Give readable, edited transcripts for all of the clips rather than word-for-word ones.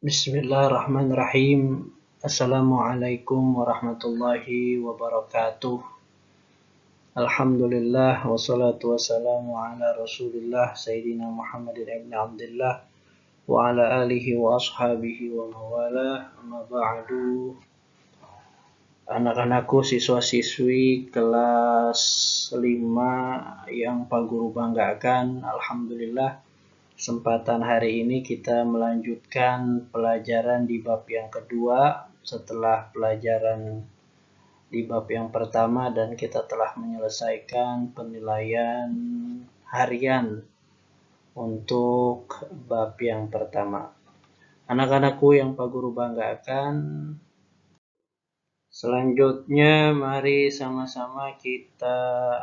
Bismillahirrahmanirrahim. Assalamualaikum warahmatullahi wabarakatuh. Alhamdulillah wassalatu wassalamu ala Rasulillah Sayyidina Muhammadin ibn Abdullah wa ala alihi wa ashabihi wa mawalah. Amma ba'du. Anak-anakku, siswa-siswi kelas 5 yang Pak Guru banggakan, alhamdulillah kesempatan hari ini kita melanjutkan pelajaran di bab yang kedua setelah pelajaran di bab yang pertama, dan kita telah menyelesaikan penilaian harian untuk bab yang pertama. Anak-anakku yang Pak Guru banggakan, selanjutnya mari sama-sama kita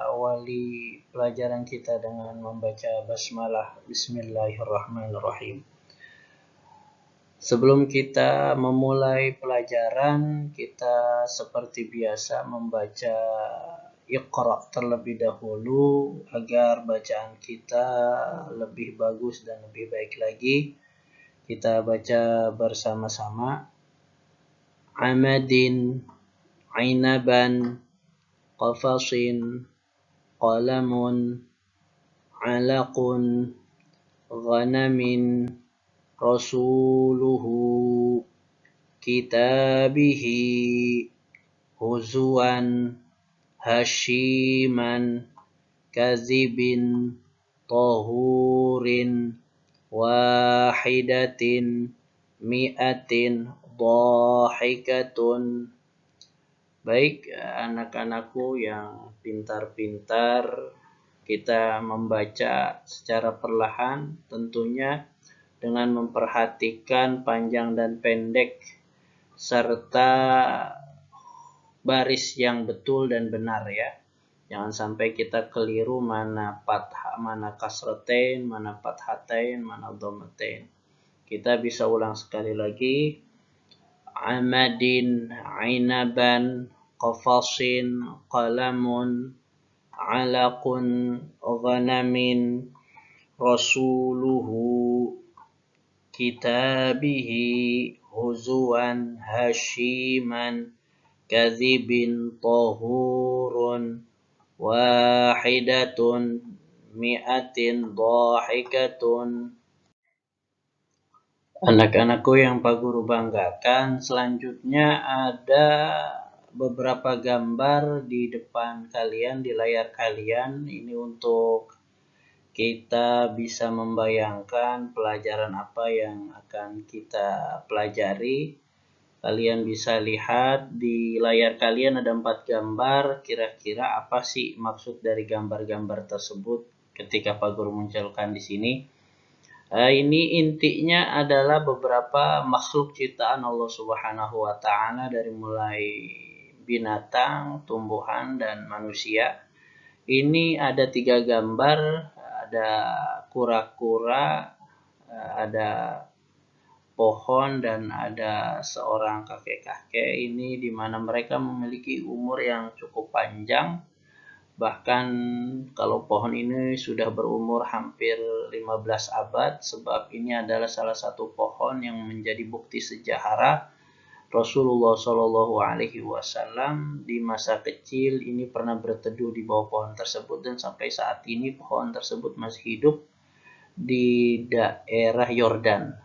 awali pelajaran kita dengan membaca basmalah. Bismillahirrahmanirrahim. Sebelum kita memulai pelajaran, kita seperti biasa membaca Iqra terlebih dahulu agar bacaan kita lebih bagus dan lebih baik lagi. Kita baca bersama-sama. Amadin, Ainaban, Qafasin, Qalamun, Alaqun, Ghanamin, Rasuluhu, Kitabihi, Huzuan, Hashiman, Kazibin, Tahurin, Wahidatin, Mi'atin, Dhahikatun. Baik, anak-anakku yang pintar-pintar, kita membaca secara perlahan, tentunya dengan memperhatikan panjang dan pendek serta baris yang betul dan benar ya. Jangan sampai kita keliru mana fathah, mana kasratain, mana fathatain, mana dhammatain. Kita bisa ulang sekali lagi. Amadin, Ainaban, Qafasin, Qalamun, Alaqun, Ghanamin, Rasuluhu, Kitabihi, Huzuan, Hashiman, Kazibin, Tahurun, Wahidatun, Mi'atin, Dhahikatun. Anak-anakku yang Pak Guru banggakan, selanjutnya ada beberapa gambar di depan kalian, di layar kalian. Ini untuk kita bisa membayangkan pelajaran apa yang akan kita pelajari. Kalian bisa lihat di layar kalian ada 4 gambar. Kira-kira apa sih maksud dari gambar-gambar tersebut ketika Pak Guru munculkan di sini? Ini intinya adalah beberapa makhluk ciptaan Allah Subhanahu wa Ta'ala, dari mulai binatang, tumbuhan, dan manusia. Ini ada 3 gambar, ada kura-kura, ada pohon, dan ada seorang kakek-kakek. Ini di mana mereka memiliki umur yang cukup panjang. Bahkan kalau pohon ini sudah berumur hampir 15 abad, sebab ini adalah salah satu pohon yang menjadi bukti sejarah Rasulullah Shallallahu Alaihi Wasallam di masa kecil ini pernah berteduh di bawah pohon tersebut, dan sampai saat ini pohon tersebut masih hidup di daerah Yordan.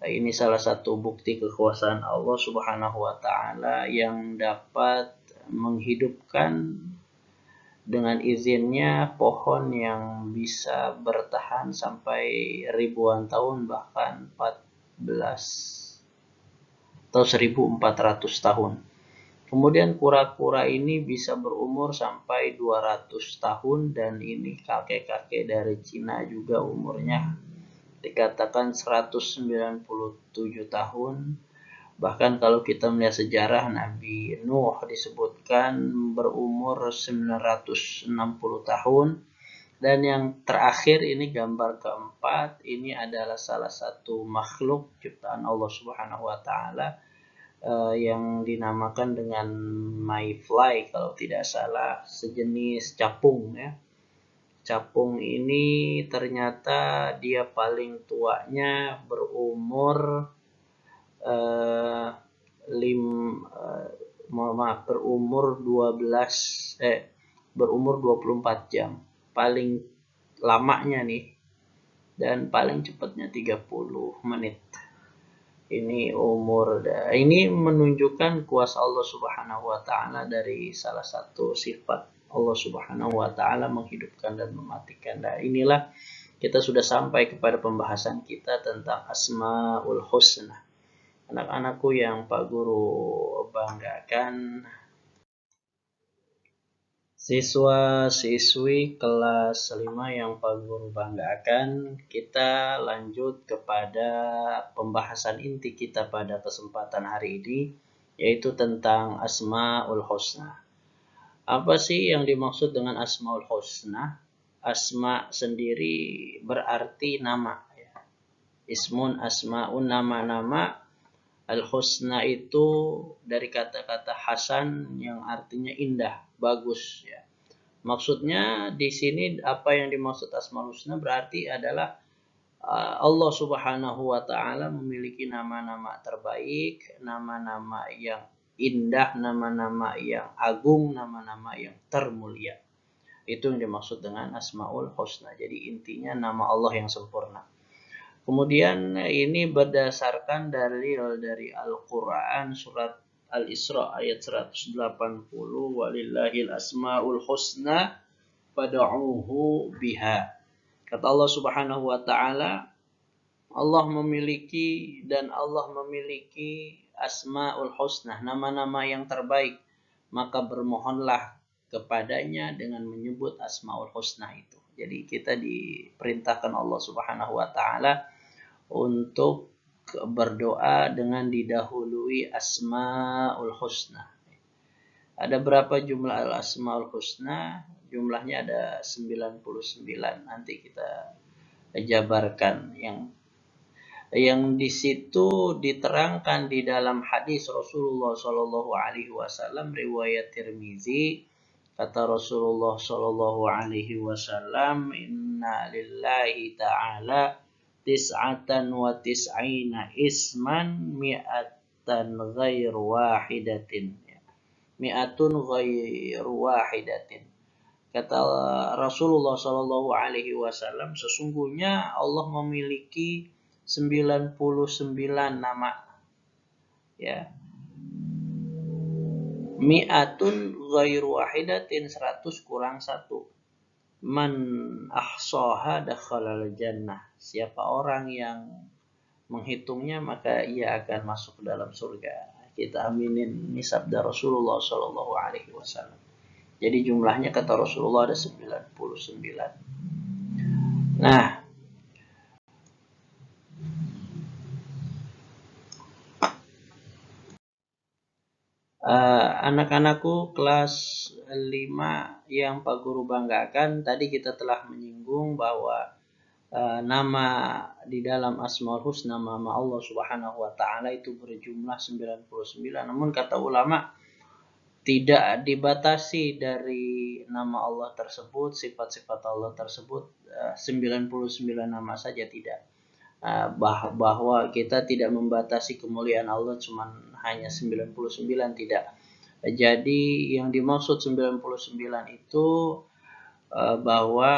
Ini salah satu bukti kekuasaan Allah Subhanahu wa Ta'ala yang dapat menghidupkan dengan izinnya pohon yang bisa bertahan sampai ribuan tahun, bahkan 14 atau 1400 tahun. Kemudian kura-kura ini bisa berumur sampai 200 tahun, dan ini kakek-kakek dari Cina juga umurnya dikatakan 197 tahun. Bahkan kalau kita melihat sejarah, Nabi Nuh disebutkan berumur 960 tahun. Dan yang terakhir, ini gambar keempat, ini adalah salah satu makhluk ciptaan Allah Subhanahu wa Ta'ala yang dinamakan dengan mayfly kalau tidak salah, sejenis capung ya. Capung ini ternyata dia paling tuanya berumur eh, lim, maaf, berumur 24 jam paling lamanya nih, dan paling cepatnya 30 menit. Ini menunjukkan kuasa Allah Subhanahu wa taala. Dari salah satu sifat Allah Subhanahu wa taala menghidupkan dan mematikan. Nah, inilah kita sudah sampai kepada pembahasan kita tentang Asmaul Husna. Anak-anakku yang Pak Guru banggakan, siswa-siswi kelas 5 yang Pak Guru banggakan, kita lanjut kepada pembahasan inti kita pada kesempatan hari ini, yaitu tentang Asmaul Husna. Apa sih yang dimaksud dengan Asmaul Husna? Asma sendiri berarti nama. Ismun, asmaun, nama-nama. Al-Husna itu dari kata-kata Hasan yang artinya indah, bagus, ya. Maksudnya di sini apa yang dimaksud Asmaul Husna berarti adalah Allah Subhanahu wa taala memiliki nama-nama terbaik, nama-nama yang indah, nama-nama yang agung, nama-nama yang termulia. Itu yang dimaksud dengan Asmaul Husna. Jadi intinya nama Allah yang sempurna. Kemudian ini berdasarkan dalil dari Al-Quran surat Al-Isra ayat 180, walillahil asmaul husna fad'uhu biha. Kata Allah Subhanahu wa taala, Allah memiliki asmaul husna, nama-nama yang terbaik, maka bermohonlah kepadanya dengan menyebut asmaul husna itu. Jadi kita diperintahkan Allah Subhanahu wa taala untuk berdoa dengan didahului Asmaul Husna. Ada berapa jumlah Asmaul Husna? Jumlahnya ada 99. Nanti kita jabarkan. Yang di situ diterangkan di dalam hadis Rasulullah Shallallahu Alaihi Wasallam riwayat Tirmizi. Kata Rasulullah Shallallahu Alaihi Wasallam, Inna lillahi ta'ala tis'atan wa tis'ina isman mi'atan ghairu wahidatin. Mi'atun ghairu wahidatin. Kata Rasulullah Shallallahu Alaihi Wasallam, sesungguhnya Allah memiliki 99 nama. Ya. Mi'atun ghairu wahidatin, 100 kurang 1. Man ahsaha dakhalal jannah. Siapa orang yang menghitungnya maka ia akan masuk ke dalam surga. Kita aminin ini sabda Rasulullah Shallallahu Alaihi Wasallam. Jadi jumlahnya kata Rasulullah ada 99. Nah, anak-anakku kelas 5 yang Pak Guru banggakan, tadi kita telah menyinggung bahwa nama di dalam Asmaul Husna, nama Allah Subhanahu wa taala itu berjumlah 99. Namun kata ulama tidak dibatasi dari nama Allah tersebut, sifat-sifat Allah tersebut 99 nama saja, tidak. Bahwa kita tidak membatasi kemuliaan Allah cuma hanya 99, tidak. Jadi yang dimaksud 99 itu bahwa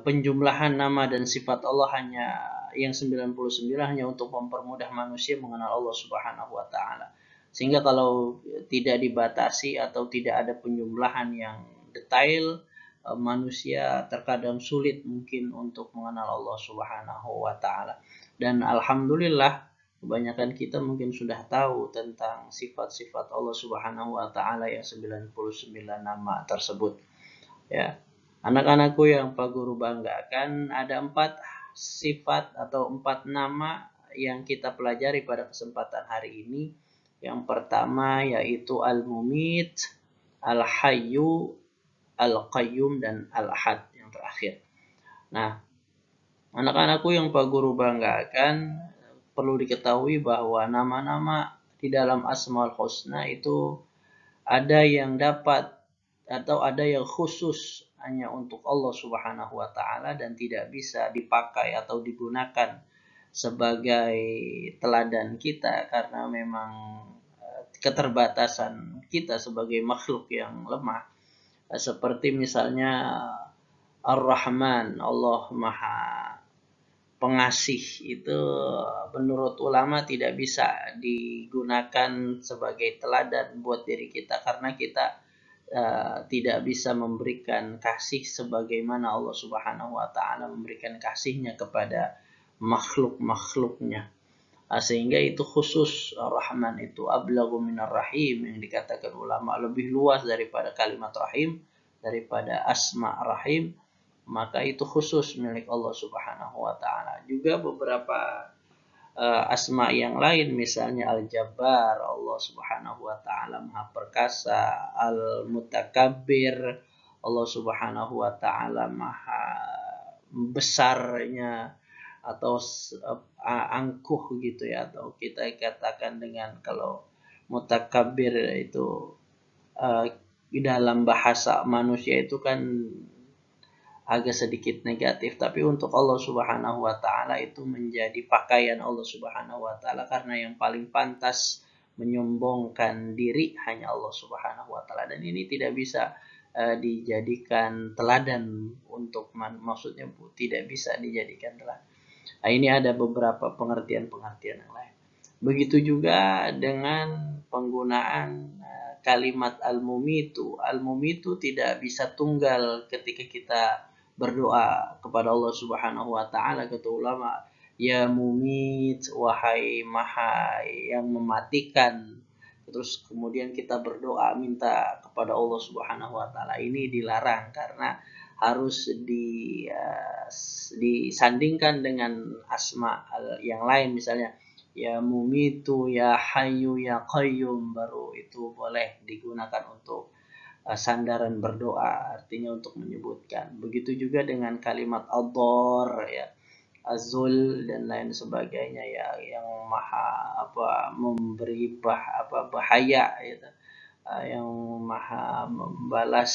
penjumlahan nama dan sifat Allah hanya yang 99 hanya untuk mempermudah manusia mengenal Allah Subhanahu wa taala. Sehingga kalau tidak dibatasi atau tidak ada penjumlahan yang detail, manusia terkadang sulit mungkin untuk mengenal Allah Subhanahu wa taala. Dan alhamdulillah kebanyakan kita mungkin sudah tahu tentang sifat-sifat Allah Subhanahu wa taala yang 99 nama tersebut. Ya. Anak-anakku yang Pak Guru banggakan, ada 4 sifat atau 4 nama yang kita pelajari pada kesempatan hari ini. Yang pertama yaitu Al-Mumit, Al-Hayyu, Al-Qayyum, dan Al-Ahad yang terakhir. Nah, anak-anakku yang Pak Guru banggakan, perlu diketahui bahwa nama-nama di dalam Asmaul Husna itu ada yang dapat atau ada yang khusus hanya untuk Allah Subhanahu wa taala dan tidak bisa dipakai atau digunakan sebagai teladan kita, karena memang keterbatasan kita sebagai makhluk yang lemah. Seperti misalnya Ar-Rahman, Allah Maha Pengasih, itu menurut ulama tidak bisa digunakan sebagai teladan buat diri kita, karena kita tidak bisa memberikan kasih sebagaimana Allah Subhanahu wa taala memberikan kasihnya kepada makhluk-makhluknya. Sehingga itu khusus, Rahman itu ablagu minar rahim, yang dikatakan ulama lebih luas daripada kalimat rahim, daripada asma rahim, maka itu khusus milik Allah Subhanahu wa taala. Juga beberapa asma yang lain, misalnya Al-Jabbar, Allah Subhanahu wa taala Maha Perkasa, Al-Mutakabbir, Allah Subhanahu wa taala Maha Besarnya, atau angkuh gitu ya, atau kita katakan dengan, kalau mutakabbir itu di dalam bahasa manusia itu kan agak sedikit negatif, tapi untuk Allah Subhanahu wa taala itu menjadi pakaian Allah Subhanahu wa taala, karena yang paling pantas menyombongkan diri hanya Allah Subhanahu wa taala, dan ini tidak bisa dijadikan teladan untuk maksudnya tidak bisa dijadikan teladan. Nah, ini ada beberapa pengertian-pengertian yang lain. Begitu juga dengan penggunaan kalimat al-mumitu. Al-mumitu tidak bisa tunggal ketika kita berdoa kepada Allah Subhanahu wa taala. Kata ulama, ya mumit, wahai maha yang mematikan. Terus kemudian kita berdoa minta kepada Allah Subhanahu wa taala, ini dilarang, karena harus disandingkan dengan asma yang lain, misalnya ya mumitu, ya hayyu, ya qayyum, baru itu boleh digunakan untuk sandaran berdoa, artinya untuk menyebutkan. Begitu juga dengan kalimat ad-dar, ya, azul dan lain sebagainya, ya, yang maha memberi bahaya, gitu. Yang maha membalas,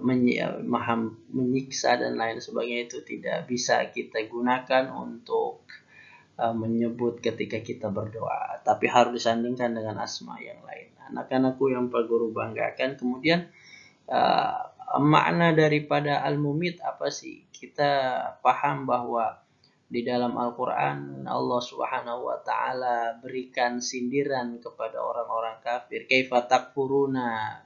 maha menyiksa dan lain sebagainya, itu tidak bisa kita gunakan untuk menyebut ketika kita berdoa, tapi harus disandingkan dengan asma yang lain. Anak-anakku yang Pak Guru banggakan, kemudian makna daripada al-mumit apa sih? Kita paham bahwa di dalam Al-Quran Allah Subhanahu wa taala berikan sindiran kepada orang-orang kafir. Kaifa takfuruna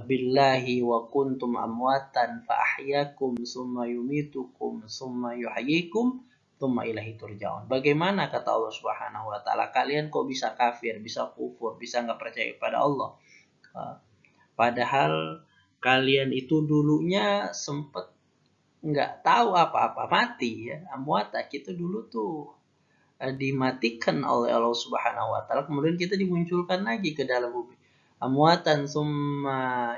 billahi wa kuntum amwatan fa ahyakum summa yumitukum summa yuhyikum tsumma ilaihi turja'un. Bagaimana, kata Allah Subhanahu wa taala, kalian kok bisa kafir, bisa kufur, bisa nggak percaya pada Allah, padahal kalian itu dulunya sempat nggak tahu apa-apa, mati ya, amwata, kita dulu tuh dimatikan oleh Allah Subhanahu wa taala, kemudian kita dimunculkan lagi ke dalam bumi. Amwatan summa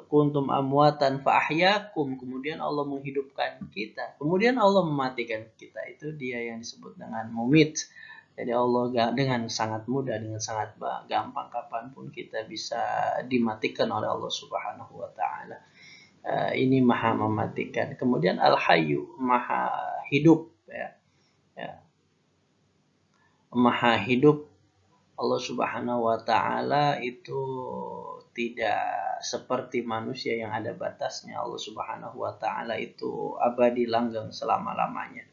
kuntum amwatan fa ahyakum, kemudian Allah menghidupkan kita, kemudian Allah mematikan kita. Itu dia yang disebut dengan mumit. Jadi Allah dengan sangat mudah, dengan sangat gampang, kapanpun kita bisa dimatikan oleh Allah Subhanahu wa taala. Ini maha mematikan. Kemudian al-hayyu, maha hidup, ya. Maha hidup. Allah Subhanahu wa taala itu tidak seperti manusia yang ada batasnya. Allah Subhanahu wa taala itu abadi, langgeng selama-lamanya,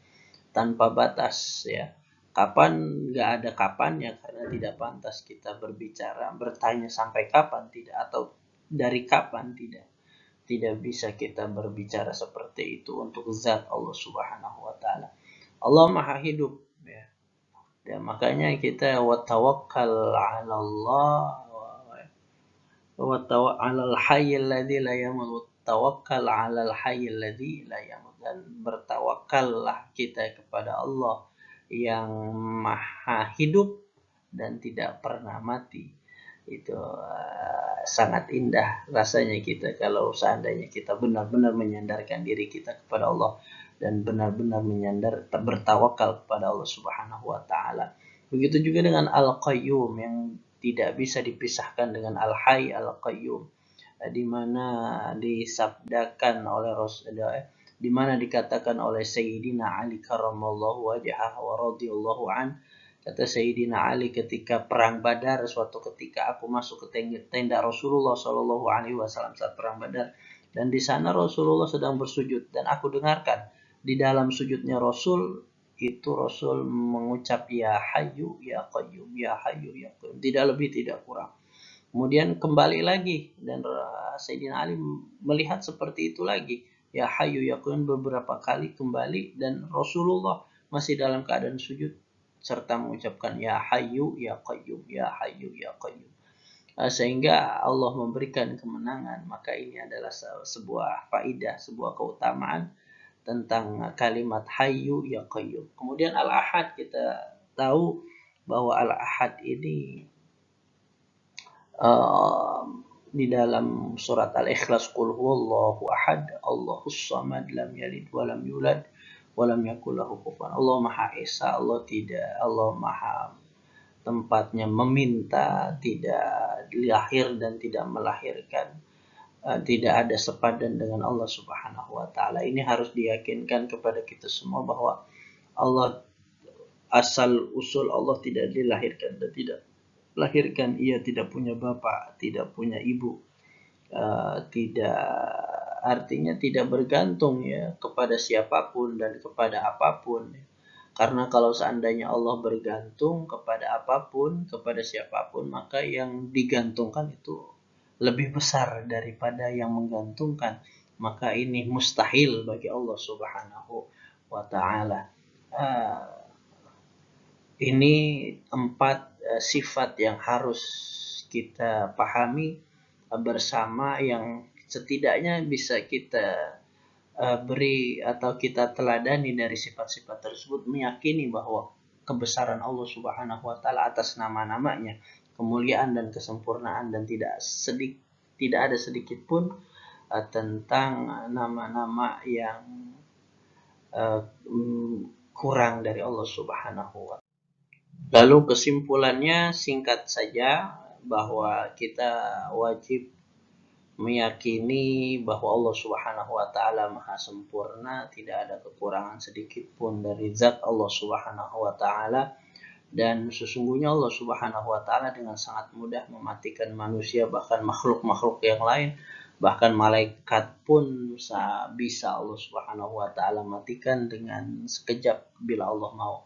tanpa batas, ya. Kapan, nggak ada kapannya, karena tidak pantas kita berbicara, bertanya sampai kapan, tidak, atau dari kapan, tidak bisa kita berbicara seperti itu untuk zat Allah Subhanahu wa taala. Allah maha hidup, ya. Ya, makanya kita tawakkal 'ala Allah wa tawakkal 'alal hayyil ladzi la yamut, tawakkal 'alal hayyil ladzi la yamut, dan bertawakallah kita kepada Allah yang maha hidup dan tidak pernah mati. Itu sangat indah rasanya kita kalau seandainya kita benar-benar menyandarkan diri kita kepada Allah dan benar-benar bertawakal kepada Allah Subhanahu wa taala. Begitu juga dengan Al-Qayyum, yang tidak bisa dipisahkan dengan Al-Hayy, Al-Qayyum, di mana disabdakan oleh Rasulullah, di mana dikatakan oleh Sayyidina Ali karramallahu wajhah wa radhiyallahu an, kata Sayyidina Ali, ketika perang Badar, suatu ketika aku masuk ke tenda Rasulullah Shallallahu Alaihi Wasallam saat perang Badar, dan di sana Rasulullah sedang bersujud, dan aku dengarkan di dalam sujudnya Rasul itu Rasul mengucap ya Hayyu ya Qayyum, ya Hayyu ya Qayyum, tidak lebih tidak kurang. Kemudian kembali lagi dan Sayyidina Ali melihat seperti itu lagi, ya Hayyu ya Qayyum, beberapa kali kembali dan Rasulullah masih dalam keadaan sujud serta mengucapkan ya Hayyu ya Qayyum, ya Hayyu ya Qayyum, sehingga Allah memberikan kemenangan. Maka ini adalah sebuah faidah, sebuah keutamaan tentang kalimat Hayyu ya Qayyum. Kemudian Al-Ahad, kita tahu bahwa Al-Ahad ini di dalam surat Al-Ikhlas, Qul huwallahu ahad, Allahus samad, lam yalid wa lam yulad wa lam yakul lahu kufuwan. Allah Maha Esa, Allah Maha tempatnya meminta, tidak lahir dan tidak melahirkan, tidak ada sepadan dengan Allah Subhanahu wa taala. Ini harus diyakinkan kepada kita semua bahwa Allah, asal usul Allah tidak dilahirkan dan tidak lahirkan. Ia tidak punya bapak, tidak punya ibu, tidak, artinya tidak bergantung ya kepada siapapun dan kepada apapun. Karena kalau seandainya Allah bergantung kepada apapun, kepada siapapun, maka yang digantungkan itu lebih besar daripada yang menggantungkan. Maka ini mustahil bagi Allah Subhanahu wa taala. Ini 4 sifat yang harus kita pahami bersama, yang setidaknya bisa kita beri atau kita teladani dari sifat-sifat tersebut, meyakini bahwa kebesaran Allah Subhanahu wa taala atas nama-namanya, kemuliaan dan kesempurnaan, dan tidak ada sedikit pun tentang nama-nama yang kurang dari Allah Subhanahu wa taala. Lalu kesimpulannya singkat saja, bahwa kita wajib meyakini bahwa Allah Subhanahu wa taala Maha sempurna, tidak ada kekurangan sedikit pun dari zat Allah Subhanahu wa taala, dan sesungguhnya Allah Subhanahu wa taala dengan sangat mudah mematikan manusia, bahkan makhluk-makhluk yang lain, bahkan malaikat pun bisa Allah Subhanahu wa taala matikan dengan sekejap bila Allah mau.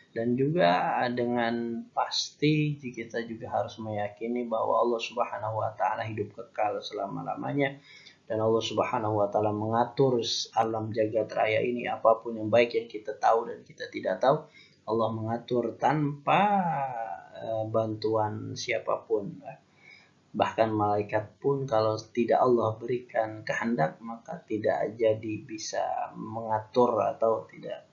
Dan juga dengan pasti kita juga harus meyakini bahwa Allah Subhanahu wa taala hidup kekal selama-lamanya, dan Allah Subhanahu wa taala mengatur alam jagat raya ini. Apapun yang baik yang kita tahu dan kita tidak tahu, Allah mengatur tanpa bantuan siapapun. Bahkan malaikat pun kalau tidak Allah berikan kehendak, maka tidak jadi bisa mengatur atau tidak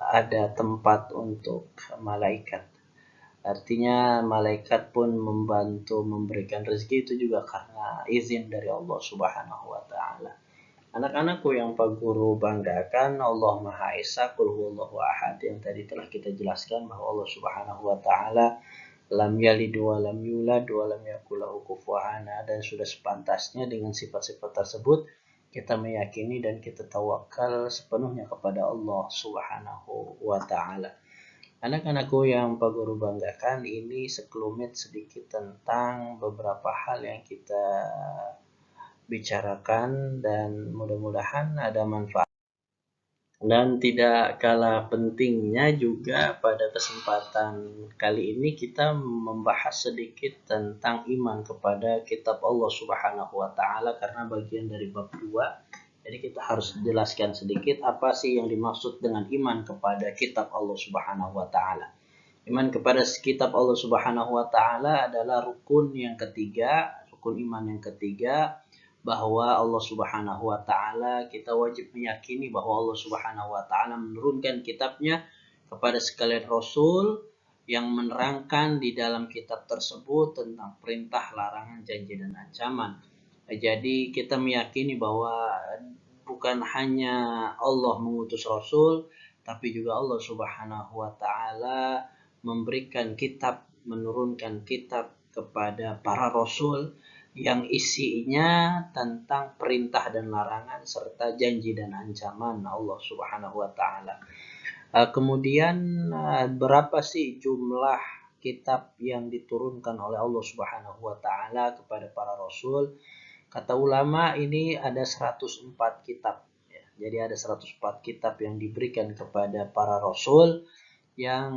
ada tempat untuk malaikat. Artinya malaikat pun membantu memberikan rezeki itu juga karena izin dari Allah Subhanahu wa taala. Anak-anakku yang Pak Guru banggakan, Allah Maha Esa, Qul huwallahu ahad, yang tadi telah kita jelaskan bahwa Allah Subhanahu wa taala lam yalid wa lam yulad wa lam yakul lahu kufuwan ahad, dan sudah sepantasnya dengan sifat-sifat tersebut kita meyakini dan kita tawakal sepenuhnya kepada Allah Subhanahu wa taala. Anak-anakku yang Pak Guru banggakan, ini sekelumit sedikit tentang beberapa hal yang kita bicarakan, dan mudah-mudahan ada manfaat. Dan tidak kalah pentingnya juga pada kesempatan kali ini kita membahas sedikit tentang iman kepada kitab Allah Subhanahu wa taala, karena bagian dari bab 2. Jadi kita harus jelaskan sedikit apa sih yang dimaksud dengan iman kepada kitab Allah Subhanahu wa taala. Iman kepada kitab Allah Subhanahu wa taala adalah rukun yang ketiga, rukun iman yang ketiga, bahwa Allah Subhanahu wa taala, kita wajib meyakini bahwa Allah Subhanahu wa taala menurunkan kitabnya kepada sekalian rasul yang menerangkan di dalam kitab tersebut tentang perintah, larangan, janji, dan ancaman. Jadi kita meyakini bahwa bukan hanya Allah mengutus rasul, tapi juga Allah Subhanahu wa taala memberikan kitab, menurunkan kitab kepada para rasul yang isinya tentang perintah dan larangan serta janji dan ancaman Allah Subhanahu wa taala. Kemudian berapa sih jumlah kitab yang diturunkan oleh Allah Subhanahu wa taala kepada para rasul? Kata ulama ini ada 104 kitab. Jadi ada 104 kitab yang diberikan kepada para rasul, yang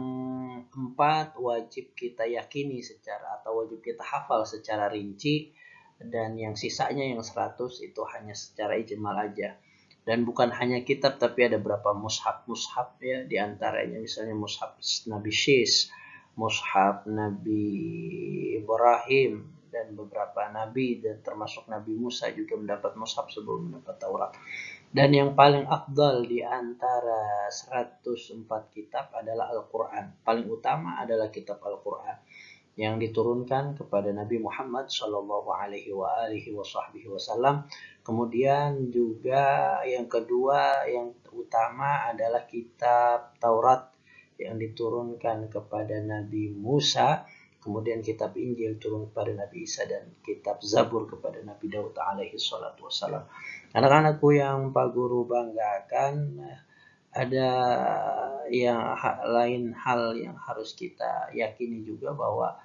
4 wajib kita yakini secara atau wajib kita hafal secara rinci, dan yang sisanya yang 100 itu hanya secara ijmal aja. Dan bukan hanya kitab, tapi ada berapa mushaf ya, diantaranya misalnya mushaf Nabi Syis, mushaf Nabi Ibrahim, dan beberapa nabi, dan termasuk Nabi Musa juga mendapat mushaf sebelum mendapat Taurat. Dan yang paling afdal di antara 104 kitab adalah Al-Quran. Paling utama adalah kitab Al-Quran yang diturunkan kepada Nabi Muhammad Shallallahu Alaihi Wasallam. Kemudian juga yang kedua yang utama adalah kitab Taurat yang diturunkan kepada Nabi Musa. Kemudian kitab Injil turun kepada Nabi Isa, dan kitab Zabur kepada Nabi Daud alaihi salatu wassalam. Anak-anakku yang Pak Guru banggakan, ada yang lain hal yang harus kita yakini juga, bahwa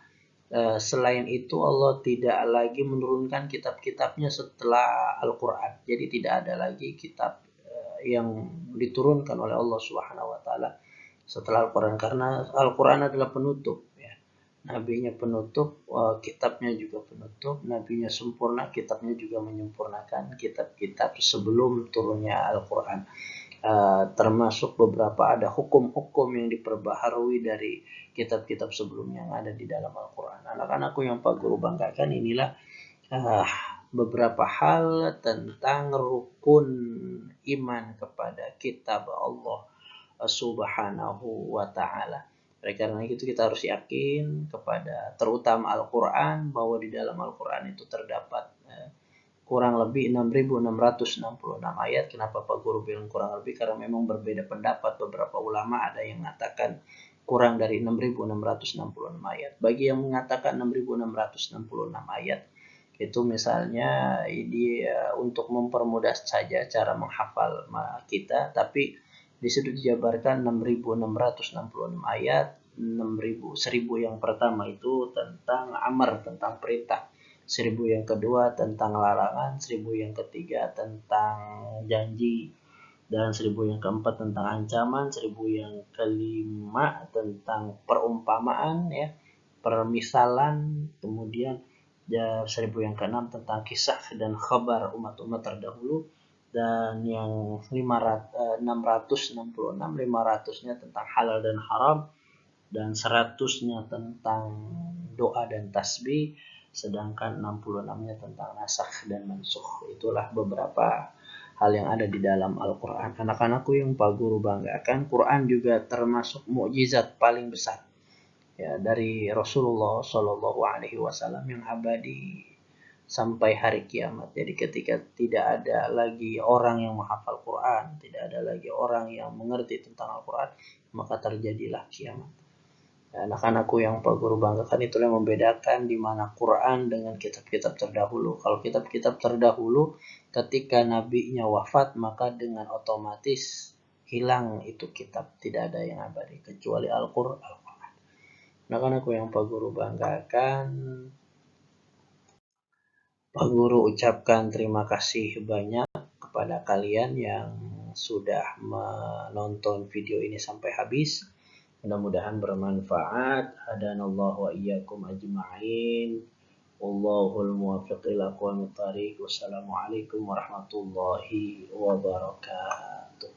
selain itu Allah tidak lagi menurunkan kitab-kitabnya setelah Al-Quran. Jadi tidak ada lagi kitab yang diturunkan oleh Allah Subhanahu wa taala setelah Al-Quran, karena Al-Quran adalah penutup ya. Nabinya penutup, kitabnya juga penutup. Nabinya sempurna, kitabnya juga menyempurnakan kitab-kitab sebelum turunnya Al-Quran. Termasuk beberapa ada hukum-hukum yang diperbaharui dari kitab-kitab sebelumnya yang ada di dalam Al-Quran. Anak-anakku yang Pak Guru banggakan, inilah beberapa hal tentang rukun iman kepada kitab Allah Subhanahu wa ta'ala. Oleh karena itu kita harus yakin kepada terutama Al-Quran, bahwa di dalam Al-Quran itu terdapat kurang lebih 6.666 ayat. Kenapa Pak Guru bilang kurang lebih? Karena memang berbeda pendapat. Beberapa ulama ada yang mengatakan kurang dari 6.666 ayat. Bagi yang mengatakan 6.666 ayat, itu misalnya untuk mempermudah saja cara menghafal kita, tapi di situ dijabarkan 6.666 ayat. 1000 yang pertama itu tentang amar, tentang perintah. 1000 yang kedua tentang larangan, 1000 yang ketiga tentang janji, dan 1000 yang keempat tentang ancaman, 1000 yang kelima tentang perumpamaan ya, permisalan, kemudian 1000 yang keenam tentang kisah dan khabar umat-umat terdahulu, dan yang 666, 500-nya tentang halal dan haram, dan 100-nya tentang doa dan tasbih, sedangkan 66-nya tentang nasakh dan mansukh. Itulah beberapa hal yang ada di dalam Al-Quran. Anak-anakku yang Pak Guru banggakan, Quran juga termasuk mukjizat paling besar ya dari Rasulullah Shallallahu Alaihi Wasallam yang abadi sampai hari kiamat. Jadi ketika tidak ada lagi orang yang menghafal Quran, tidak ada lagi orang yang mengerti tentang Al-Quran, maka terjadilah kiamat. Anak-anakku yang Pak Guru banggakan, itulah yang membedakan di mana Quran dengan kitab-kitab terdahulu. Kalau kitab-kitab terdahulu ketika nabinya wafat, maka dengan otomatis hilang itu kitab, tidak ada yang abadi kecuali Al-Quran. Anak-anakku yang Pak Guru banggakan, Pak Guru ucapkan terima kasih banyak kepada kalian yang sudah menonton video ini sampai habis. Mudah-mudahan bermanfaat. Hadanallahu wa iyyakum ajma'in. Wallahul muwaffiq ila aqwamit thariq. Wassalamualaikum warahmatullahi wabarakatuh.